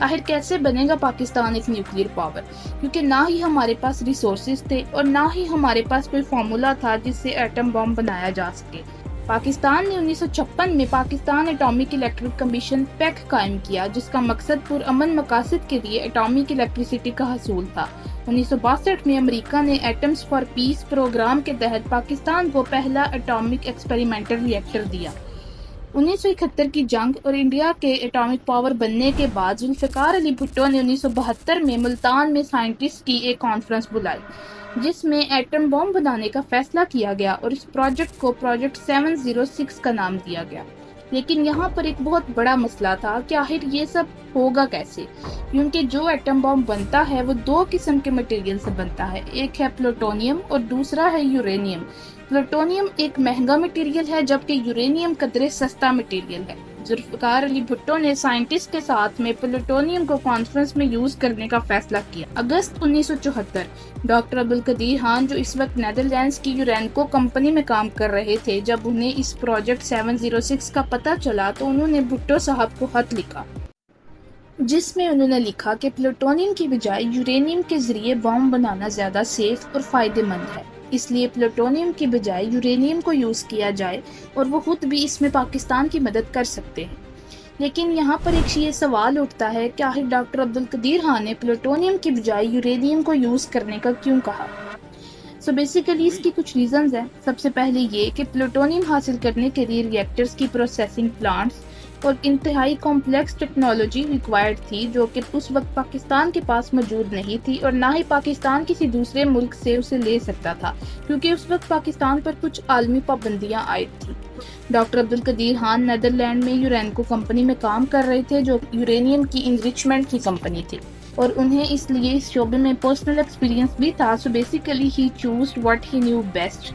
آخر کیسے بنے گا پاکستان ایک نیوکلیر پاور، کیونکہ نہ ہی ہمارے پاس ریسورسز تھے اور نہ ہی ہمارے پاس کوئی فارمولا تھا جس سے ایٹم بم بنایا جا سکے۔ پاکستان نے 1956 میں پاکستان اٹامک الیکٹرک کمیشن پیک قائم کیا، جس کا مقصد پرامن مقاصد کے لیے اٹامک الیکٹریسٹی کا حصول تھا۔ 1962 میں امریکہ نے ایٹمز فار پیس پروگرام کے تحت پاکستان کو پہلا اٹامک ایکسپیریمنٹل ری ایکٹر دیا۔ 1971 کی جنگ اور انڈیا کے اٹامک پاور بننے کے بعد ذوالفقار علی بھٹو نے 1972 میں ملتان میں سائنٹسٹ کی ایک کانفرنس بلائی، جس میں ایٹم بم بنانے کا فیصلہ کیا گیا اور اس پروجیکٹ کو پروجیکٹ 706 کا نام دیا گیا۔ لیکن یہاں پر ایک بہت بڑا مسئلہ تھا کہ آخر یہ سب ہوگا کیسے، کیونکہ جو ایٹم بم بنتا ہے وہ دو قسم کے مٹیریل سے بنتا ہے، ایک ہے پلوٹونیم اور دوسرا ہے یورینیم۔ پلوٹونیم ایک مہنگا مٹیریل ہے جبکہ یورینیم قدرے سستا مٹیریل ہے۔ ذوالفقار علی بھٹو نے سائنٹسٹ کے ساتھ میں پلوٹونیم کو کانفرنس میں یوز کرنے کا فیصلہ کیا۔ اگست 1974 ڈاکٹر عبدالقدیر خان، جو اس وقت نیدرلینڈز کی یورینکو کمپنی میں کام کر رہے تھے، جب انہیں اس پروجیکٹ 706 کا پتہ چلا تو انہوں نے بھٹو صاحب کو خط لکھا، جس میں انہوں نے لکھا کہ پلوٹونیم کی بجائے یورینیم کے ذریعے بم بنانا زیادہ سیف اور فائدہ مند ہے، اس لیے پلوٹونیم کی بجائے یورینیم کو یوز کیا جائے اور وہ خود بھی اس میں پاکستان کی مدد کر سکتے ہیں۔ لیکن یہاں پر ایک یہ سوال اٹھتا ہے کہ آخر ڈاکٹر عبدالقدیر خان نے پلوٹونیم کی بجائے یورینیم کو یوز کرنے کا کیوں کہا؟ بیسیکلی اس کی کچھ ریزنز ہیں۔ سب سے پہلے یہ کہ پلوٹونیم حاصل کرنے کے لیے ری ایکٹرز کی پروسیسنگ پلانٹس اور انتہائی کمپلیکس ٹیکنالوجی ریکوائرڈ تھی، جو کہ اس وقت پاکستان کے پاس موجود نہیں تھی، اور نہ ہی پاکستان کسی دوسرے ملک سے اسے لے سکتا تھا، کیونکہ اس وقت پاکستان پر کچھ عالمی پابندیاں عائد تھیں۔ ڈاکٹر عبدالقدیر خان نیدرلینڈ میں یورینکو کمپنی میں کام کر رہے تھے، جو یورینیم کی انریچمنٹ کی کمپنی تھی، اور انہیں اس لیے اس شعبے میں پرسنل ایکسپیرینس بھی تھا، so basically he choosed what he knew best.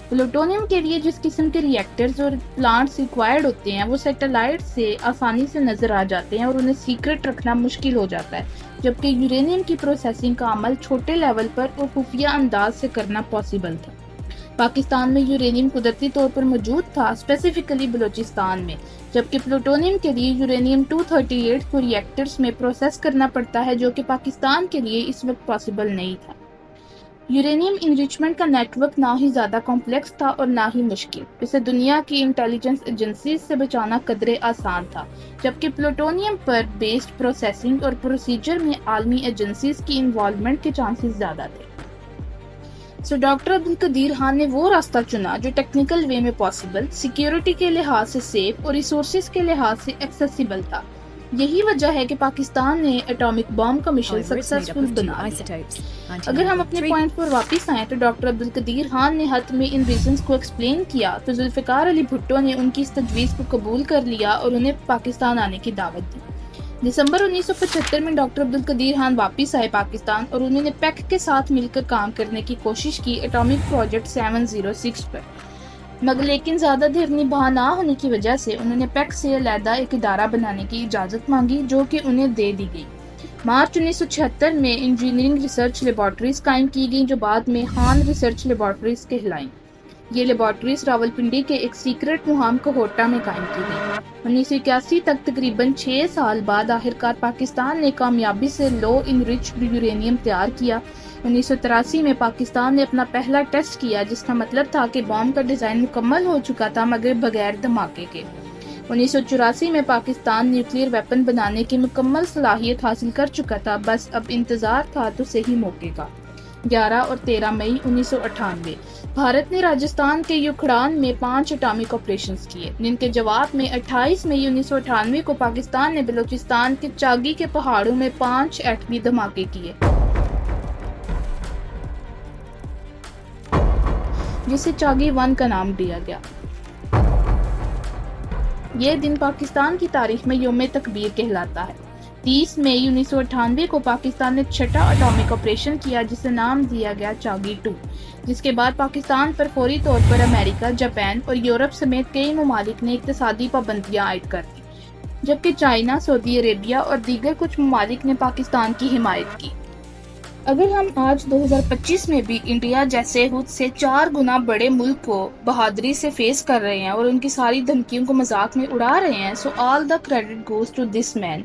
Plutonium کے لیے جس قسم کے ری ایکٹرز اور پلانٹس ریکوائرڈ ہوتے ہیں وہ سیٹلائٹ سے آسانی سے نظر آ جاتے ہیں اور انہیں سیکرٹ رکھنا مشکل ہو جاتا ہے، جبکہ یورینیم کی پروسیسنگ کا عمل چھوٹے لیول پر اور خفیہ انداز سے کرنا پاسبل تھا۔ پاکستان میں یورینیم قدرتی طور پر موجود تھا، اسپیسیفکلی بلوچستان میں، جبکہ پلوٹونیم کے لیے یورینیم 238 کو ری ایکٹرز میں پروسیس کرنا پڑتا ہے، جو کہ پاکستان کے لیے اس وقت پاسبل نہیں تھا۔ یورینیم انریچمنٹ کا نیٹ ورک نہ ہی زیادہ کمپلیکس تھا اور نہ ہی مشکل، اسے دنیا کی انٹیلیجنس ایجنسیز سے بچانا قدرے آسان تھا، جبکہ پلوٹونیم پر بیسڈ پروسیسنگ اور پروسیجر میں عالمی ایجنسیز کی انوالومنٹ کے چانسز زیادہ تھے۔ سو ڈاکٹر عبدالقدیر خان نے وہ راستہ چنا جو ٹیکنیکل وے میں پاسبل، سیکیورٹی کے لحاظ سے سیف اور ریسورسز کے لحاظ سے ایکسیسیبل تھا۔ یہی وجہ ہے کہ پاکستان نے اٹامک بم کا مشن سکسیسفل بنا لیا۔ اگر ہم اپنے پوائنٹ پر واپس آئیں تو ڈاکٹر عبدالقدیر خان نے خط میں ان ریزنز کو ایکسپلین کیا تو ذوالفقار علی بھٹو نے ان کی اس تجویز کو قبول کر لیا اور انہیں پاکستان آنے کی دعوت دی۔ دسمبر 1975 میں ڈاکٹر عبدالقدیر خان واپس آئے پاکستان اور انہوں نے پیک کے ساتھ مل کر کام کرنے کی کوشش کی اٹامک پروجیکٹ 706 پر، مگر لیکن زیادہ دیر نبھا نہ ہونے کی وجہ سے انہوں نے پیک سے علیحدہ ایک ادارہ بنانے کی اجازت مانگی، جو کہ انہیں دے دی گئی۔ مارچ 1976 میں انجینئرنگ ریسرچ لیبارٹریز قائم کی گئیں، جو بعد میں خان ریسرچ لیبارٹریز کہلائیں۔ یہ لیبارٹریز راولپنڈی کے ایک سیکرٹ مہام کوہوٹا میں قائم کی گئی۔ 1981 تک تقریباً 6 سال بعد آخرکار پاکستان نے کامیابی سے لو انریچڈ یورینیم تیار کیا۔ 1983 میں پاکستان نے اپنا پہلا ٹیسٹ کیا، جس کا مطلب تھا کہ بم کا ڈیزائن مکمل ہو چکا تھا مگر بغیر دھماکے کے۔ 1984 میں پاکستان نیوکلیر ویپن بنانے کی مکمل صلاحیت حاصل کر چکا تھا، بس اب انتظار تھا تو صحیح موقع کا۔ 11 اور 13 مئی 1998 بھارت نے راجستھان کے یوکھڑان میں 5 اٹامک آپریشنز کیے، جن کے جواب میں 28 مئی 1998 کو پاکستان نے بلوچستان کے چاگی کے پہاڑوں میں 5 ایٹمی دھماکے کیے، جسے چاگی 1 کا نام دیا گیا۔ یہ دن پاکستان کی تاریخ میں یوم تکبیر کہلاتا ہے۔ 30 مئی 1998 کو پاکستان نے چھٹا اٹامک آپریشن کیا، جسے نام دیا گیا چاگی 2، جس کے بعد پاکستان پر فوری طور پر امریکہ، جاپان اور یورپ سمیت کئی ممالک نے اقتصادی پابندیاں عائد کر دیں، جبکہ چائنا، سعودی عربیہ اور دیگر کچھ ممالک نے پاکستان کی حمایت کی۔ اگر ہم آج 2025 میں بھی انڈیا جیسے خود سے 4 گنا بڑے ملک کو بہادری سے فیس کر رہے ہیں اور ان کی ساری دھمکیوں کو مذاق میں اڑا رہے ہیں، so all the credit goes to this man,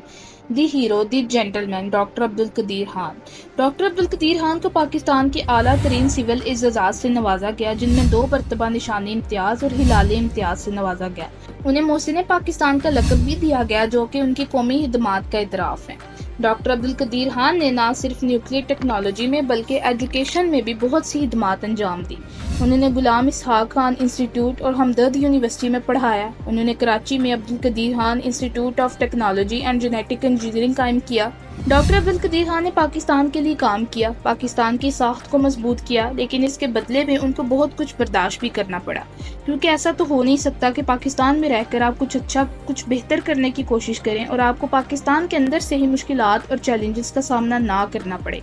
the hero, the gentleman, doctor Abdul Qadeer Khan. Doctor Abdul Qadeer Khan کو پاکستان کے اعلیٰ ترین سول اعزازات سے نوازا گیا، جن میں 2 مرتبہ نشانی امتیاز اور ہلال امتیاز سے نوازا گیا۔ انہیں محسن پاکستان کا لقب بھی دیا گیا، جو کہ ان کی قومی خدمات کا اعتراف ہے۔ ڈاکٹر عبدالقدیر خان نے نہ صرف نیوکلیئر ٹیکنالوجی میں بلکہ ایجوکیشن میں بھی بہت سی خدمات انجام دی۔ انہوں نے غلام اسحاق خان انسٹیٹیوٹ اور ہمدرد یونیورسٹی میں پڑھایا۔ انہوں نے کراچی میں Abdul Qadeer Khan institute of technology and genetic engineering قائم کیا۔ ڈاکٹر عبدالقدیر خان نے پاکستان کے لیے کام کیا، پاکستان کی ساخت کو مضبوط کیا، لیکن اس کے بدلے میں ان کو بہت کچھ برداشت بھی کرنا پڑا، کیونکہ ایسا تو ہو نہیں سکتا کہ پاکستان میں رہ کر آپ کچھ اچھا، کچھ بہتر کرنے کی کوشش کریں اور آپ کو پاکستان کے اندر سے ہی مشکلات اور چیلنجز کا سامنا نہ کرنا پڑے۔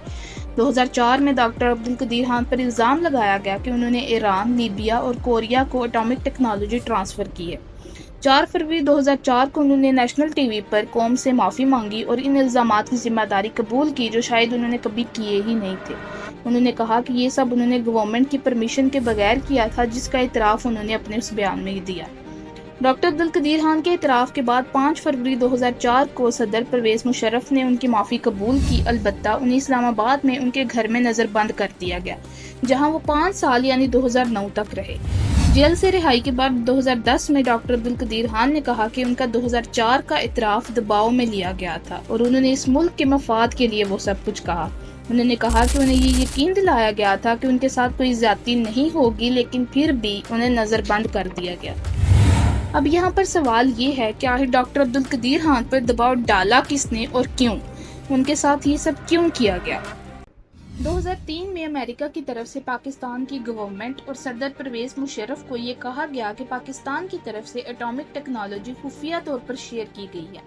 2004 میں ڈاکٹر عبدالقدیر خان پر الزام لگایا گیا کہ انہوں نے ایران، لیبیا اور کوریا کو اٹامک ٹیکنالوجی ٹرانسفر کی ہے۔ 4 فروری 2004 کو انہوں نے نیشنل ٹی وی پر قوم سے معافی مانگی اور ان الزامات کی ذمہ داری قبول کی، جو شاید انہوں نے کبھی کیے ہی نہیں تھے۔ انہوں نے کہا کہ یہ سب انہوں نے گورنمنٹ کی پرمیشن کے بغیر کیا تھا، جس کا اعتراف انہوں نے اپنے اس بیان میں دیا۔ ڈاکٹر عبدالقدیر خان کے اعتراف کے بعد 5 فروری 2004 کو صدر پرویز مشرف نے ان کی معافی قبول کی، البتہ انہیں اسلام آباد میں ان کے گھر میں نظر بند کر دیا گیا، جہاں وہ 5 سال یعنی 2009 تک رہے۔ جیل سے رہائی کے بعد 2010 میں ڈاکٹر عبدالقدیر خان نے کہا کہ ان کا 2004 کا اعتراف دباؤ میں لیا گیا تھا اور انہوں نے اس ملک کے مفاد کے لیے وہ سب کچھ کہا۔ انہوں نے کہا کہ انہیں یہ یقین دلایا گیا تھا کہ ان کے ساتھ کوئی زیادتی نہیں ہوگی، لیکن پھر بھی انہیں نظر بند کر دیا گیا۔ اب یہاں پر سوال یہ ہے کہ آخر ڈاکٹر عبدالقدیر خان پر دباؤ ڈالا کس نے اور کیوں؟ ان کے ساتھ یہ سب کیوں کیا گیا؟ 2003 میں امریکہ کی طرف سے پاکستان کی گورنمنٹ اور صدر پرویز مشرف کو یہ کہا گیا کہ پاکستان کی طرف سے اٹامک ٹیکنالوجی خفیہ طور پر شیئر کی گئی ہے،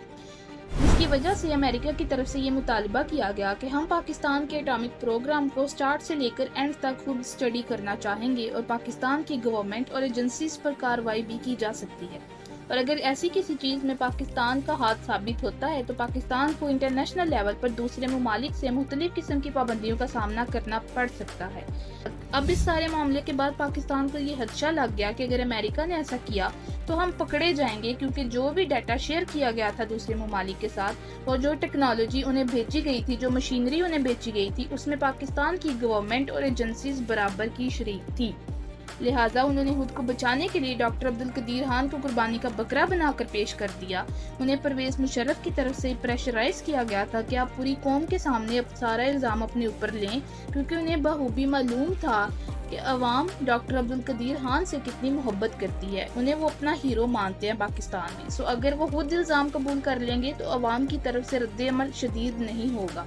جس کی وجہ سے امریکہ کی طرف سے یہ مطالبہ کیا گیا کہ ہم پاکستان کے اٹامک پروگرام کو سٹارٹ سے لے کر اینڈ تک خود اسٹڈی کرنا چاہیں گے اور پاکستان کی گورنمنٹ اور ایجنسیز پر کارروائی بھی کی جا سکتی ہے، اور اگر ایسی کسی چیز میں پاکستان کا ہاتھ ثابت ہوتا ہے تو پاکستان کو انٹرنیشنل لیول پر دوسرے ممالک سے مختلف قسم کی پابندیوں کا سامنا کرنا پڑ سکتا ہے۔ اب اس سارے معاملے کے بعد پاکستان کو یہ خدشہ لگ گیا کہ اگر امریکہ نے ایسا کیا تو ہم پکڑے جائیں گے، کیونکہ جو بھی ڈیٹا شیئر کیا گیا تھا دوسرے ممالک کے ساتھ اور جو ٹیکنالوجی انہیں بھیجی گئی تھی، جو مشینری انہیں بھیجی گئی تھی، اس میں پاکستان کی گورنمنٹ اور ایجنسیز برابر کی شریک تھی۔ لہٰذا انہوں نے خود کو بچانے کے لیے ڈاکٹر عبدالقدیر خان کو قربانی کا بکرا بنا کر پیش کر دیا۔ انہیں پرویز مشرف کی طرف سے پریشرائز کیا گیا تھا کہ آپ پوری قوم کے سامنے سارا الزام اپنے اوپر لیں، کیونکہ انہیں بخوبی معلوم تھا کہ عوام ڈاکٹر عبدالقدیر خان سے کتنی محبت کرتی ہے، انہیں وہ اپنا ہیرو مانتے ہیں پاکستان میں، سو اگر وہ خود الزام قبول کر لیں گے تو عوام کی طرف سے رد عمل شدید نہیں ہوگا۔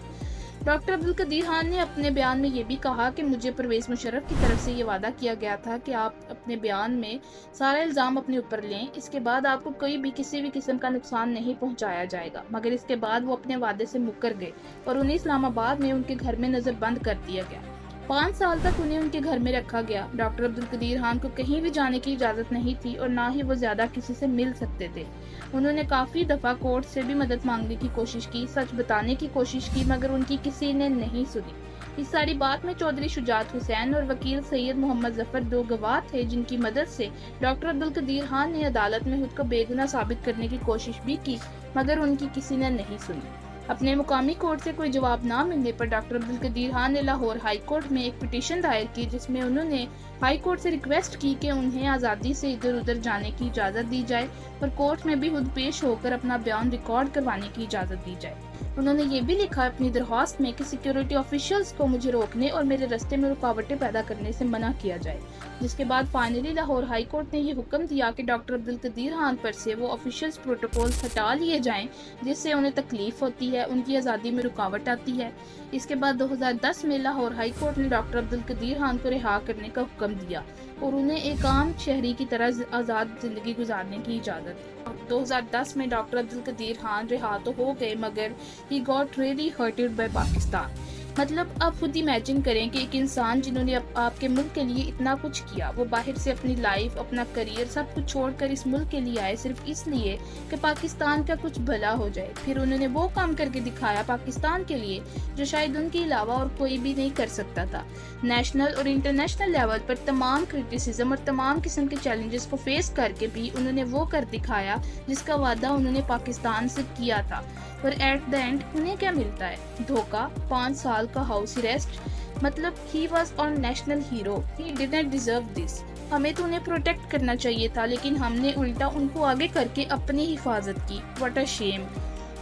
ڈاکٹر عبدالقدیر خان نے اپنے بیان میں یہ بھی کہا کہ مجھے پرویز مشرف کی طرف سے یہ وعدہ کیا گیا تھا کہ آپ اپنے بیان میں سارا الزام اپنے اوپر لیں، اس کے بعد آپ کو کوئی بھی کسی بھی قسم کا نقصان نہیں پہنچایا جائے گا، مگر اس کے بعد وہ اپنے وعدے سے مکر گئے اور انہیں اسلام آباد میں ان کے گھر میں نظر بند کر دیا گیا۔ 5 سال تک انہیں ان کے گھر میں رکھا گیا۔ ڈاکٹر عبدالقدیر خان کو کہیں بھی جانے کی اجازت نہیں تھی اور نہ ہی وہ زیادہ کسی سے مل سکتے تھے۔ انہوں نے کافی دفعہ کورٹ سے بھی مدد مانگنے کی کوشش کی، سچ بتانے کی کوشش کی، مگر ان کی کسی نے نہیں سنی۔ اس ساری بات میں چودھری شجاعت حسین اور وکیل سید محمد ظفر 2 گواہ تھے، جن کی مدد سے ڈاکٹر عبدالقدیر خان نے عدالت میں خود کو بے گناہ ثابت کرنے کی کوشش بھی کی، مگر ان کی کسی نے نہیں سنی۔ اپنے مقامی کورٹ سے کوئی جواب نہ ملنے پر ڈاکٹر عبدالقدیر خان نے لاہور ہائی کورٹ میں ایک پٹیشن دائر کی، جس میں انہوں نے ہائی کورٹ سے ریکویسٹ کی کہ انہیں آزادی سے ادھر ادھر جانے کی اجازت دی جائے اور کورٹ میں بھی خود پیش ہو کر اپنا بیان ریکارڈ کروانے کی اجازت دی جائے۔ انہوں نے یہ بھی لکھا اپنی درخواست میں کہ سیکیورٹی آفیشلز کو مجھے روکنے اور میرے رستے میں رکاوٹیں پیدا کرنے سے منع کیا جائے، جس کے بعد فائنلی لاہور ہائی کورٹ نے یہ حکم دیا کہ ڈاکٹر عبدالقدیر خان پر سے وہ آفیشلز پروٹوکولز ہٹا لیے جائیں جس سے انہیں تکلیف ہوتی ہے، ان کی آزادی میں رکاوٹ آتی ہے۔ اس کے بعد 2010 میں لاہور ہائی کورٹ نے ڈاکٹر عبدالقدیر خان کو رہا کرنے کا حکم دیا اور انہیں ایک عام شہری کی طرح آزاد زندگی گزارنے کی اجازت دی۔ 2010 میں ڈاکٹر عبدالقدیر خان رہا تو ہو گئے، مگر he got really hurted by Pakistan. مطلب آپ خود امیجن کریں کہ ایک انسان جنہوں نے آپ کے ملک کے لیے اتنا کچھ کیا، وہ باہر سے اپنی لائف، اپنا کریئر سب کچھ چھوڑ کر اس ملک کے لیے آئے صرف اس لیے کہ پاکستان کا کچھ بھلا ہو جائے۔ پھر انہوں نے وہ کام کر کے دکھایا پاکستان کے لیے جو شاید ان کے علاوہ اور کوئی بھی نہیں کر سکتا تھا۔ نیشنل اور انٹرنیشنل لیول پر تمام کرٹیسزم اور تمام قسم کے چیلنجز کو فیس کر کے بھی انہوں نے وہ کر دکھایا جس کا وعدہ انہوں نے پاکستان سے کیا تھا۔ اور ایٹ دا اینڈ انہیں کیا ملتا ہے؟ دھوکہ، 5 سال کا ہاؤس اریسٹ۔ مطلب he was our national hero, he didn't deserve this. ہمیں تو انہیں پروٹیکٹ کرنا چاہیے تھا، لیکن ہم نے الٹا ان کو آگے کر کے اپنی حفاظت کی۔ واٹ اے شیم۔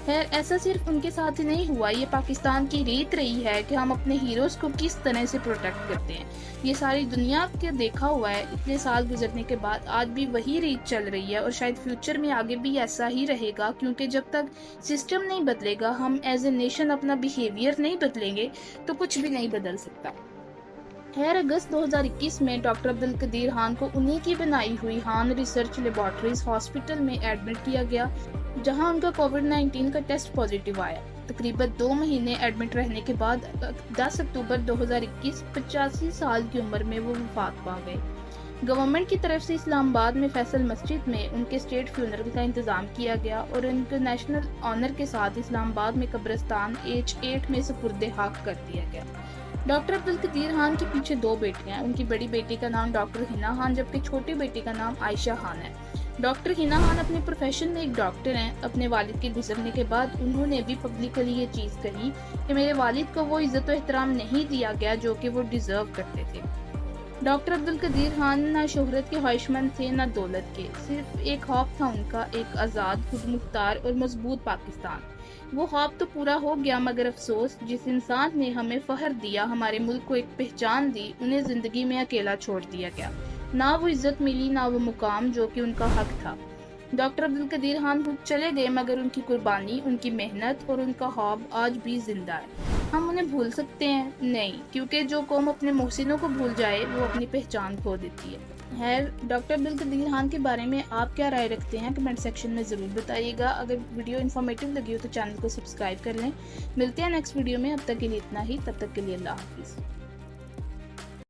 خیر، ایسا صرف ان کے ساتھ ہی نہیں ہوا، یہ پاکستان کی ریت رہی ہے کہ ہم اپنے ہیروز کو کس طرح سے پروٹیکٹ کرتے ہیں۔ یہ ساری دنیا کے دیکھا ہوا ہے، اتنے سال گزرنے کے بعد آج بھی وہی ریت چل رہی ہے، اور شاید فیوچر میں آگے بھی ایسا ہی رہے گا، کیونکہ جب تک سسٹم نہیں بدلے گا، ہم ایز اے نیشن اپنا بیہیویئر نہیں بدلیں گے تو کچھ بھی نہیں بدل سکتا۔ خیر، اگست 2021 میں ڈاکٹر عبدالقدیر خان کو انہی کی بنائی ہوئی خان ریسرچ لیبارٹریز ہاسپٹل میں ایڈمٹ کیا گیا، جہاں ان کا کووڈ-19 کا ٹیسٹ پازیٹیو آیا۔ تقریباً 2 مہینے ایڈمٹ رہنے کے بعد 10 اکتوبر 2021 85 سال کی عمر میں وہ وفات پا گئے۔ گورنمنٹ کی طرف سے اسلام آباد میں فیصل مسجد میں ان کے اسٹیٹ فیونرل کا انتظام کیا گیا، اور ان کو نیشنل آنر کے ساتھ اسلام آباد میں قبرستان H8 میں سپرد حق کر دیا گیا۔ ڈاکٹر عبدالقدیر خان کے پیچھے 2 بیٹیاں ہیں۔ ان کی بڑی بیٹی کا نام ڈاکٹر حنا خان، جبکہ چھوٹی بیٹی کا نام عائشہ خان ہے۔ ڈاکٹر حنا خان اپنے پروفیشن میں ایک ڈاکٹر ہیں۔ اپنے والد کے گزرنے کے بعد انہوں نے بھی پبلکلی یہ چیز کہی کہ میرے والد کو وہ عزت و احترام نہیں دیا گیا جو کہ وہ ڈیزرو کرتے تھے۔ ڈاکٹر عبدالقدیر خان نہ شہرت کے خواہشمند تھے نہ دولت کے، صرف ایک خواب تھا ان کا، ایک آزاد، خود مختار اور مضبوط پاکستان۔ وہ خواب تو پورا ہو گیا، مگر افسوس، جس انسان نے ہمیں فخر دیا، ہمارے ملک کو ایک پہچان دی، انہیں زندگی میں اکیلا چھوڑ دیا گیا۔ نہ وہ عزت ملی، نہ وہ مقام جو کہ ان کا حق تھا۔ ڈاکٹر عبدالقدیر خان خود چلے گئے، مگر ان کی قربانی، ان کی محنت اور ان کا خواب آج بھی زندہ ہے۔ ہم انہیں بھول سکتے ہیں؟ نہیں، کیونکہ جو قوم اپنے محسنوں کو بھول جائے وہ اپنی پہچان کھو دیتی ہے۔ خیر، ڈاکٹر عبدالقدیر خان کے بارے میں آپ کیا رائے رکھتے ہیں؟ کمنٹ سیکشن میں ضرور بتائیے گا۔ اگر ویڈیو انفارمیٹیو لگی ہو تو چینل کو سبسکرائب کر لیں۔ ملتے ہیں نیکسٹ ویڈیو میں، اب تک کے لیے اتنا ہی، تب تک کے لیے اللہ حافظ۔